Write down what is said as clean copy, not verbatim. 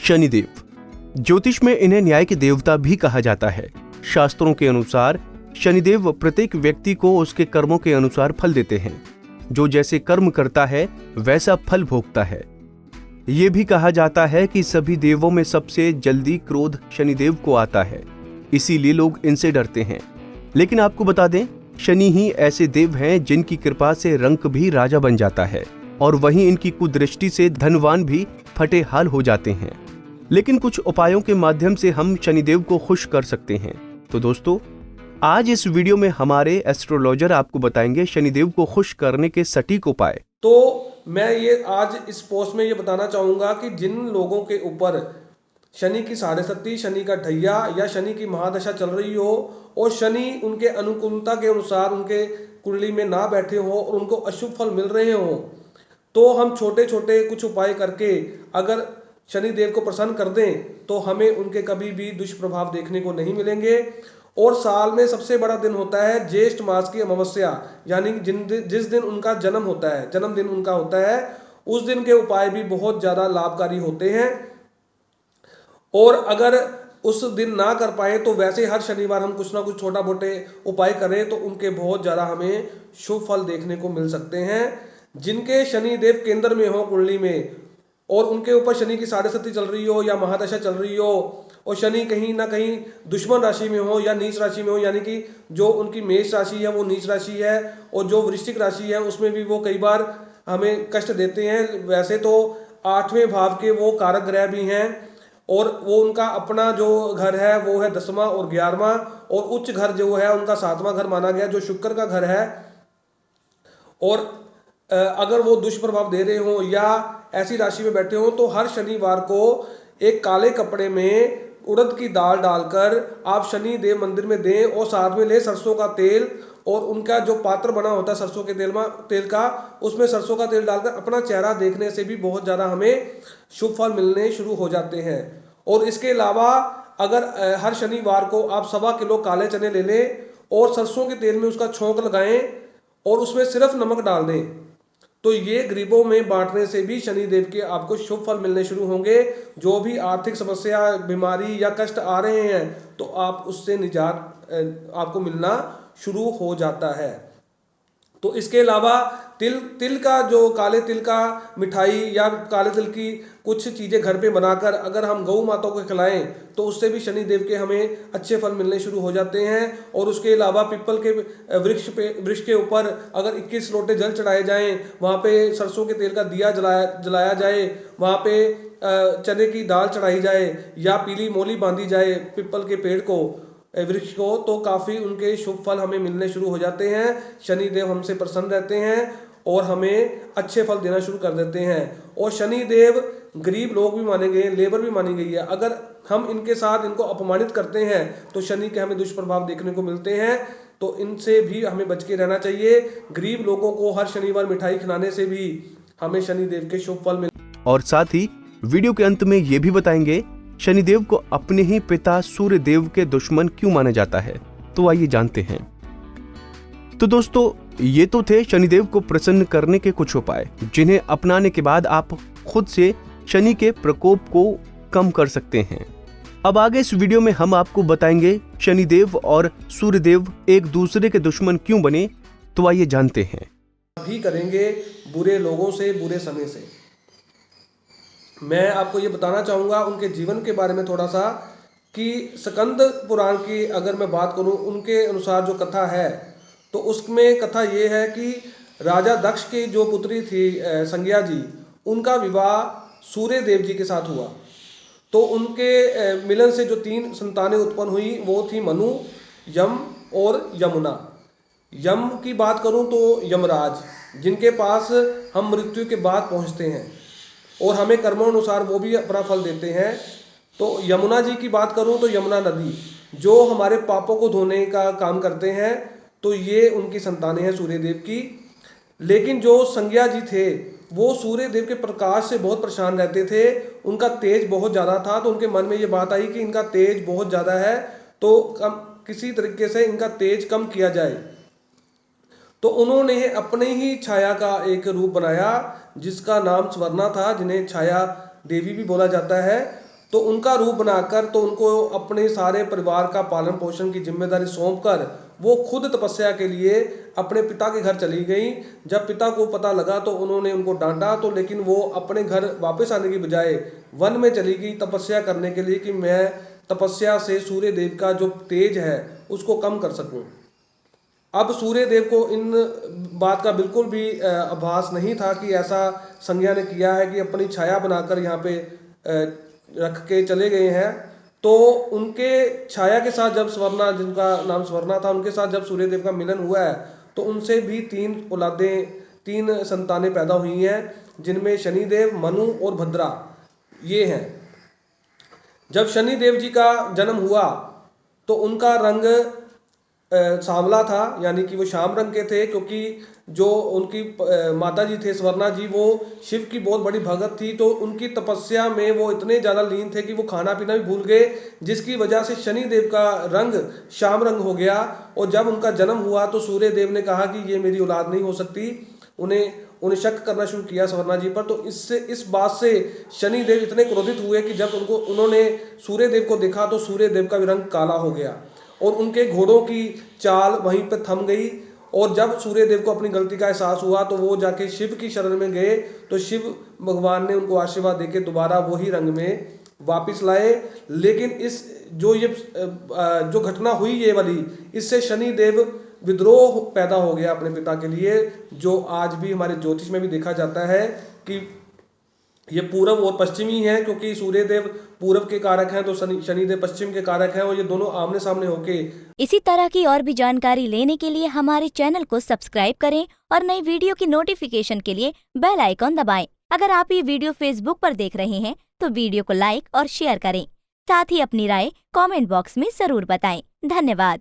शनिदेव। ज्योतिष में इन्हें न्याय के देवता भी कहा जाता है। शास्त्रों के अनुसार शनिदेव प्रत्येक व्यक्ति को उसके कर्मों के अनुसार फल देते हैं। जो जैसे कर्म करता है वैसा फल भोगता है। ये भी कहा जाता है कि सभी देवों में सबसे जल्दी क्रोध शनिदेव को आता है, इसीलिए लोग इनसे डरते हैं। लेकिन आपको बता दें, शनि ही ऐसे देव हैं जिनकी कृपा से रंक भी राजा बन जाता है और वहीं इनकी कुदृष्टि से धनवान भी फटे हाल हो जाते हैं। लेकिन कुछ उपायों के माध्यम से हम शनिदेव को खुश कर सकते हैं। तो दोस्तों, आज इस वीडियो में हमारे एस्ट्रोलॉजर आपको बताएंगे शनिदेव को खुश करने के सटीक उपाय। तो मैं ये आज इस पोस्ट में ये बताना चाहूँगा कि जिन लोगों के ऊपर शनि की साढ़े सती, शनि का ढैया या शनि की महादशा चल रही हो और शनि उनके अनुकूलता के अनुसार उनके कुंडली में ना बैठे हो और उनको अशुभ फल मिल रहे हो, तो हम छोटे छोटे कुछ उपाय करके अगर शनि देव को प्रसन्न कर दें तो हमें उनके कभी भी दुष्प्रभाव देखने को नहीं मिलेंगे। और साल में सबसे बड़ा दिन होता है ज्येष्ठ मास की अमावस्या, यानी जिस दिन उनका जन्म होता है, जन्मदिन उनका होता है, उस दिन के उपाय भी बहुत ज़्यादा लाभकारी होते हैं। और अगर उस दिन ना कर पाए तो वैसे हर शनिवार हम कुछ ना कुछ छोटा मोटे उपाय करें तो उनके बहुत ज़्यादा हमें शुभ फल देखने को मिल सकते हैं। जिनके शनि देव केंद्र में हो कुंडली में और उनके ऊपर शनि की साढ़े सती चल रही हो या महादशा चल रही हो और शनि कहीं ना कहीं दुश्मन राशि में हो या नीच राशि में हो, यानी कि जो उनकी मेष राशि है वो नीच राशि है और जो वृश्चिक राशि है उसमें भी वो कई बार हमें कष्ट देते हैं। वैसे तो 8वें भाव के वो कारक ग्रह भी हैं और वो उनका अपना जो घर है वो है 10वां और 11वां, और उच्च घर जो है उनका 7वां घर माना गया जो शुक्र का घर है। और अगर वो दुष्प्रभाव दे रहे हो या ऐसी राशि में बैठे हो तो हर शनिवार को एक काले कपड़े में उड़द की दाल डालकर आप शनि देव मंदिर में दें और साथ में ले सरसों का तेल और उनका जो पात्र बना होता है सरसों के तेल का, उसमें सरसों का तेल डालकर अपना चेहरा देखने से भी बहुत ज़्यादा हमें शुभ फल मिलने शुरू हो जाते हैं। और इसके अलावा अगर हर शनिवार को आप 1.25 किलो काले चने ले लें और सरसों के तेल में उसका छोंक लगाएं और उसमें सिर्फ नमक डाल दें, तो ये गरीबों में बांटने से भी शनिदेव के आपको शुभ फल मिलने शुरू होंगे। जो भी आर्थिक समस्या, बीमारी या कष्ट आ रहे हैं तो आप उससे निजात आपको मिलना शुरू हो जाता है। तो इसके अलावा तिल का जो काले तिल का मिठाई या काले तिल की कुछ चीज़ें घर पे बनाकर अगर हम गौ माता को खिलाएं तो उससे भी शनि देव के हमें अच्छे फल मिलने शुरू हो जाते हैं। और उसके अलावा पीपल के वृक्ष के ऊपर अगर 21 लोटे जल चढ़ाए जाएं, वहाँ पे सरसों के तेल का दिया जलाया जाए, वहाँ पे चने की दाल चढ़ाई जाए या पीली मोली बांधी जाए पीपल के पेड़ को, वृक्ष को, तो काफ़ी उनके शुभ फल हमें मिलने शुरू हो जाते हैं। शनि देव हमसे प्रसन्न रहते हैं और हमें अच्छे फल देना शुरू कर देते हैं। और शनि देव गरीब लोग भी माने गए, लेबर भी मानी गई है। अगर हम इनके साथ इनको अपमानित करते हैं तो शनि के हमें दुष्प्रभाव देखने को मिलते हैं, तो इनसे भी हमें बच के रहना चाहिए। गरीब लोगों को हर शनिवार मिठाई खिलाने से भी हमें शनि देव के शुभ फल मिल। और साथ ही वीडियो के अंत में ये भी बताएंगे शनिदेव को अपने ही पिता सूर्य देव के दुश्मन क्यों माना जाता है। तो आइए जानते हैं। तो दोस्तों, ये तो थे शनिदेव को प्रसन्न करने के कुछ उपाय, जिन्हें अपनाने के बाद आप खुद से शनि के प्रकोप को कम कर सकते हैं। अब आगे इस वीडियो में हम आपको बताएंगे शनिदेव और सूर्यदेव एक दूसरे के दुश्मन क्यों बने। तो आइए जानते हैं। भी करेंगे बुरे लोगों से, बुरे समय से। मैं आपको ये बताना चाहूँगा उनके जीवन के बारे में थोड़ा सा कि स्कंद पुराण की अगर मैं बात करूँ, उनके अनुसार जो कथा है तो उसमें कथा ये है कि राजा दक्ष की जो पुत्री थी संज्ञा जी, उनका विवाह सूर्य देव जी के साथ हुआ। तो उनके मिलन से जो 3 संतानें उत्पन्न हुई वो थी मनु, यम और यमुना। यम की बात करूं तो यमराज, जिनके पास हम मृत्यु के बाद पहुंचते हैं और हमें कर्मानुसार वो भी अपना फल देते हैं। तो यमुना जी की बात करूं तो यमुना नदी, जो हमारे पापों को धोने का काम करते हैं, तो ये उनकी संतानें हैं सूर्य देव की। लेकिन जो संज्ञा जी थे वो सूर्य देव के प्रकाश से बहुत परेशान रहते थे, उनका तेज बहुत ज़्यादा था। तो उनके मन में ये बात आई कि इनका तेज बहुत ज़्यादा है, तो किसी तरीके से इनका तेज कम किया जाए। तो उन्होंने अपने ही छाया का एक रूप बनाया जिसका नाम स्वर्णा था, जिन्हें छाया देवी भी बोला जाता है। तो उनका रूप बनाकर तो उनको अपने सारे परिवार का पालन पोषण की जिम्मेदारी सौंपकर वो खुद तपस्या के लिए अपने पिता के घर चली गई। जब पिता को पता लगा तो उन्होंने उनको डांटा, तो लेकिन वो अपने घर वापस आने की बजाय वन में चली गई तपस्या करने के लिए कि मैं तपस्या से सूर्य देव का जो तेज है उसको कम कर सकूं। अब सूर्य देव को इन बात का बिल्कुल भी आभास नहीं था कि ऐसा संज्ञा ने किया है कि अपनी छाया बनाकर यहाँ पे रख के चले गए हैं। तो उनके छाया के साथ जब स्वर्णा, जिनका नाम स्वर्णा था, उनके साथ जब सूर्य देव का मिलन हुआ है तो उनसे भी 3 औलादें, 3 संतानें पैदा हुई हैं, जिनमें शनिदेव, मनु और भद्रा ये हैं। जब शनिदेव जी का जन्म हुआ तो उनका रंग सांवला था, यानी कि वो श्याम रंग के थे, क्योंकि जो उनकी माता जी थे स्वर्णा जी, वो शिव की बहुत बड़ी भगत थी। तो उनकी तपस्या में वो इतने ज़्यादा लीन थे कि वो खाना पीना भी भूल गए, जिसकी वजह से शनि देव का रंग श्याम रंग हो गया। और जब उनका जन्म हुआ तो सूर्य देव ने कहा कि ये मेरी औलाद नहीं हो सकती, उन्हें शक करना शुरू किया स्वर्णा जी पर। तो इस बात से शनि देव इतने क्रोधित हुए कि जब उन्होंने सूर्य देव को देखा तो सूर्य देव का भी रंग काला हो गया और उनके घोड़ों की चाल वहीं पर थम गई। और जब सूर्य देव को अपनी गलती का एहसास हुआ तो वो जाके शिव की शरण में गए, तो शिव भगवान ने उनको आशीर्वाद देके दोबारा वही रंग में वापस लाए। लेकिन जो घटना हुई ये वाली, इससे शनि देव विद्रोह पैदा हो गया अपने पिता के लिए, जो आज भी हमारे ज्योतिष में भी देखा जाता है कि ये पूर्व और पश्चिमी है, क्योंकि सूर्य देव पूर्व के कारक हैं तो शनिदेव पश्चिम के कारक हैं, और ये दोनों आमने सामने होके। इसी तरह की और भी जानकारी लेने के लिए हमारे चैनल को सब्सक्राइब करें और नई वीडियो की नोटिफिकेशन के लिए बेल आइकॉन दबाएं। अगर आप ये वीडियो फेसबुक पर देख रहे हैं तो वीडियो को लाइक और शेयर करें। साथ ही अपनी राय कमेंट बॉक्स में जरूर बताएं। धन्यवाद।